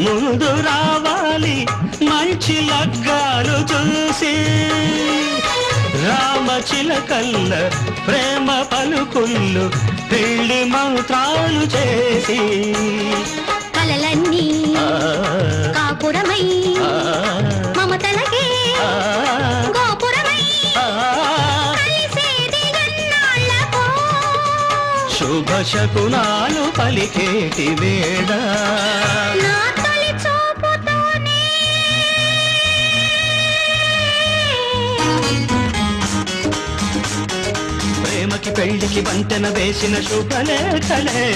ముందు రావాలి మంచి లగ్గాలు చూసి రామచిలకల్ల ప్రేమ పలుకుళ్ళు పెళ్లి మంత్రాలు చేసి కలలన్నీ కాపురమై మమతలకే గోపురమై కలిసేది ఎన్నాళ్ళకో శుభ శకునాలు పలికేటి వేళ నా తొలి చూపుతోనే ప్రేమకి పెళ్లికి వంతెన వేసిన శుభలేఖలే